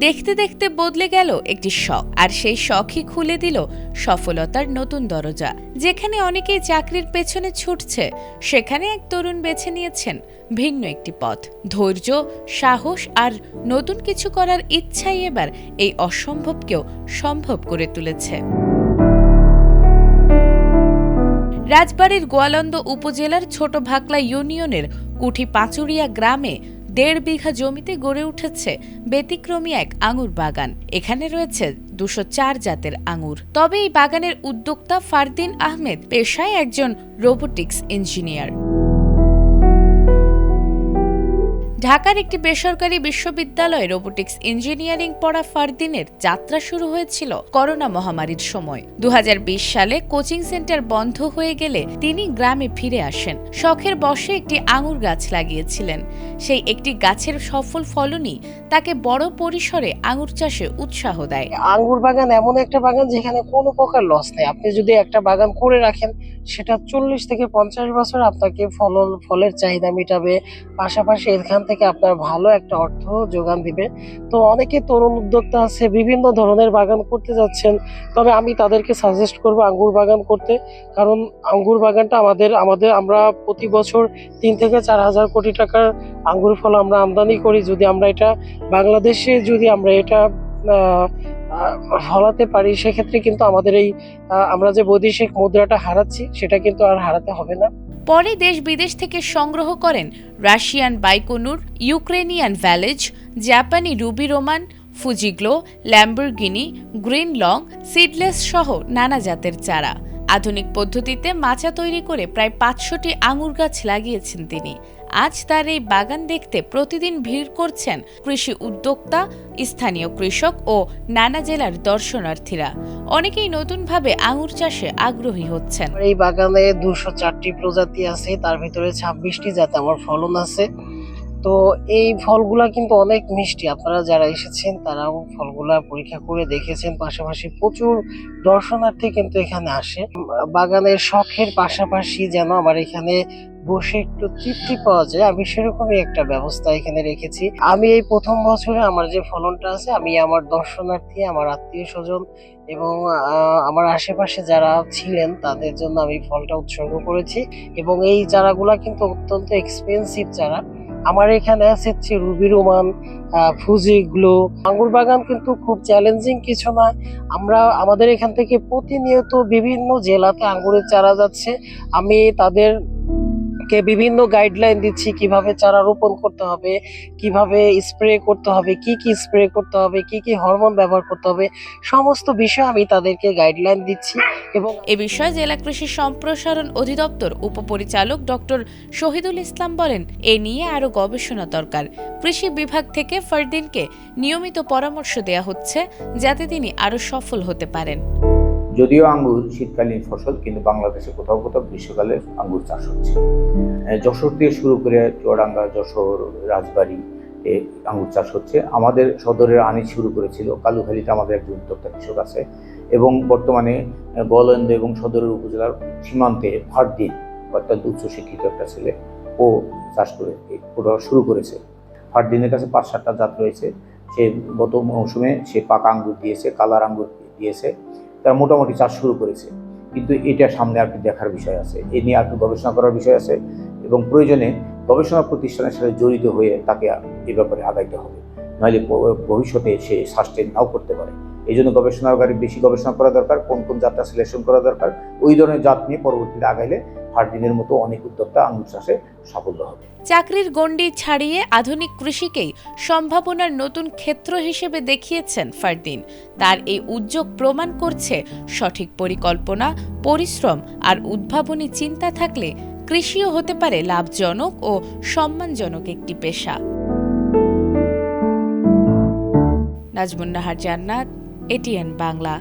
দেখতে দেখতে বদলে গেল একটি শখ, আর সেই শখই খুলে দিল সফলতার নতুন দরজা। যেখানে অনেকেই চাকরির পেছনে ছুটছে, সেখানে এক তরুণ বেছে নিয়েছেন ভিন্ন একটি পথ। ধৈর্য, সাহস আর নতুন কিছু করার ইচ্ছাই এবার এই অসম্ভবকেও সম্ভব করে তুলেছে। রাজবাড়ীর গোয়ালন্দ উপজেলার ছোট ভাকলা ইউনিয়নের কুঠি পাঁচুরিয়া গ্রামে ১.৫ বিঘা জমিতে গড়ে উঠেছে ব্যতিক্রমী এক আঙুর বাগান। এখানে রয়েছে ২০৪ জাতের আঙুর। তবে এই বাগানের উদ্যোক্তা ফারদিন আহমেদ পেশায় একজন রোবোটিক্স ইঞ্জিনিয়ার। ঢাকার একটি বেসরকারি বিশ্ববিদ্যালয়ে রোবোটিক্স ইঞ্জিনিয়ারিং পড়া ফারদিনের যাত্রা শুরু হয়েছিল করোনা মহামারীর সময়। ২০২০ সালে কোচিং সেন্টার বন্ধ হয়ে গেলে তিনি গ্রামে ফিরে আসেন। শখের বশে একটি আঙুর গাছ লাগিয়েছিলেন। সেই একটি গাছের সফল ফলনই তাকে বড় পরিসরে আঙুর চাষে উৎসাহ দেয়। আঙ্গুর বাগান এমন একটা বাগান যেখানে কোনো প্রকার লস নেই। আপনি যদি একটা বাগান করে রাখেন, সেটা ৪০ থেকে ৫০ বছর আপনাকে ফলের চাহিদা মেটাবে, পাশাপাশি এখান থেকে আপনার ভালো একটা অর্থ যোগান দিবে। তো অনেকে তরুণ উদ্যোক্তা আছে, বিভিন্ন ধরনের বাগান করতে যাচ্ছেন, তবে আমি তাদেরকে সাজেস্ট করবো আঙ্গুর বাগান করতে। কারণ আঙ্গুর বাগানটা আমরা প্রতি বছর ৩ থেকে ৪ হাজার কোটি টাকার আঙ্গুর ফল আমরা আমদানি করি। যদি আমরা এটা বাংলাদেশে ফলাতে পারি, সেক্ষেত্রে কিন্তু আমাদের আমরা যে বৈদেশিক মুদ্রাটা হারাচ্ছি, সেটা কিন্তু আর হারাতে হবে না। পরে দেশ বিদেশ থেকে সংগ্রহ করেন রাশিয়ান বাইকোনুর, ইউক্রেনিয়ান ভ্যালেজ, জাপানি রুবি রোমান, ফুজিগ্লো, ল্যাম্বরগিনি, গ্রিন লং, সিডলেস সহ নানা জাতের চারা। আধুনিক পদ্ধতিতে মাচা তৈরি করে প্রায় ৫০০টি আঙুর গাছ লাগিয়েছেন তিনি। আজ তার এই বাগান দেখতে প্রতিদিন ভিড় করছেন কৃষি উদ্যোক্তা, স্থানীয় কৃষক ও নানা জেলার দর্শনার্থীরা। অনেকেই নতুনভাবে আঙুর চাষে আগ্রহী হচ্ছেন। এই বাগানে ২০৪টি প্রজাতি আছে, তার ভিতরে ২৬টি জাতে আমার ফলন আছে। তো এই ফলগুলা কিন্তু অনেক মিষ্টি। আপনারা যারা এসেছেন তারাও ফলগুলা পরীক্ষা করে দেখেছেন। পাশাপাশি প্রচুর দর্শনার্থী কিন্তু এখানে আসে। বাগানের শখের পাশাপাশি যেন আমার এখানে বসে একটু তৃপ্তি পাওয়া যায়, আমি সেরকমই একটা ব্যবস্থা এখানে রেখেছি। আমি এই প্রথম বছরে আমার যে ফলনটা আছে, আমি আমার দর্শনার্থী, আমার আত্মীয় স্বজন এবং আমার আশেপাশে যারা ছিলেন তাদের জন্য আমি ফলটা উৎসর্গ করেছি। এবং এই চারাগুলা কিন্তু অত্যন্ত এক্সপেন্সিভ চারা। আমার এখানে আছে রুবি রোমান, ফুজিগ্লো। আঙ্গুর বাগান কিন্তু খুব চ্যালেঞ্জিং কিছু নয়। আমাদের এখান থেকে প্রতিনিয়ত বিভিন্ন জেলাতে আঙ্গুরের চারা যাচ্ছে। আমি তাদেরকে বিভিন্ন গাইডলাইন দিচ্ছি, কিভাবে চারা রোপণ করতে হবে, কিভাবে স্প্রে করতে হবে, কি স্প্রে করতে হবে, কি হরমোন ব্যবহার করতে হবে, সমস্ত বিষয় আমি তাদেরকে গাইডলাইন দিচ্ছি। এবং এ বিষয়ে জেলা কৃষি সম্প্রসারণ অধিদপ্তর উপপরিচালক ডক্টর শহীদুল ইসলাম বলেন, এ নিয়ে আরো গবেষণা দরকার। কৃষি বিভাগ থেকে ফারদিনকে নিয়মিত পরামর্শ দেয়া হচ্ছে, যাতে তিনি আরো সফল হতে পারেন। যদিও আঙ্গুর শীতকালীন ফসল, কিন্তু বাংলাদেশে কোথাও কোথাও গ্রীষ্মকালে আঙ্গুর চাষ হচ্ছে। যশোর থেকে শুরু করে চুয়াডাঙ্গা, যশোর, রাজবাড়ী আঙ্গুর চাষ হচ্ছে। আমাদের সদরের আনিস শুরু করেছিল। কালুখালীতে আমাদের একজন উদ্যোক্তা কৃষক আছে, এবং বর্তমানে গোয়ালন্দ এবং সদরের উপজেলার সীমান্তে ফারদিন, অর্থাৎ উচ্চশিক্ষিত একটা ছেলে, ও চাষ করে শুরু করেছে। ফারদিনের কাছে ৫-৭টা জাত রয়েছে। সে গত মৌসুমে সে পাকা আঙ্গুর দিয়েছে, কালার আঙ্গুর দিয়েছে। তারা মোটামুটি চাষ শুরু করেছে, কিন্তু এটা সামনে আর দেখার বিষয় আছে। এ নিয়ে আর গবেষণা করার বিষয় আছে, এবং প্রয়োজনে গবেষণা প্রতিষ্ঠানের সাথে জড়িত হয়ে তাকে এ ব্যাপারে আগাইতে হবে, নাহলে ভবিষ্যতে সে সাস্টেন নাও করতে পারে। এই জন্য বেশি গবেষণা করা দরকার, কোন জাতটা সিলেকশন করা দরকার। ওই ধরনের জাত নিয়ে পরবর্তীতে আগাইলে ফারদিনের মতো অনেক উদ্যোক্তা আঙ্গুর চাষে সাফল্য হবে। চাকরির গণ্ডি ছাড়িয়ে আধুনিক কৃষিকেই সম্ভাবনার নতুন ক্ষেত্র হিসেবে দেখিয়েছেন ফারদিন। তার এই উদ্যোগ প্রমাণ করছে, সঠিক পরিকল্পনা, পরিশ্রম আর উদ্ভাবনী চিন্তা থাকলে কৃষিও হতে পারে লাভজনক ও সম্মানজনক একটি পেশা। নাজমুন নাহার জান্নাত, এটিএন বাংলা।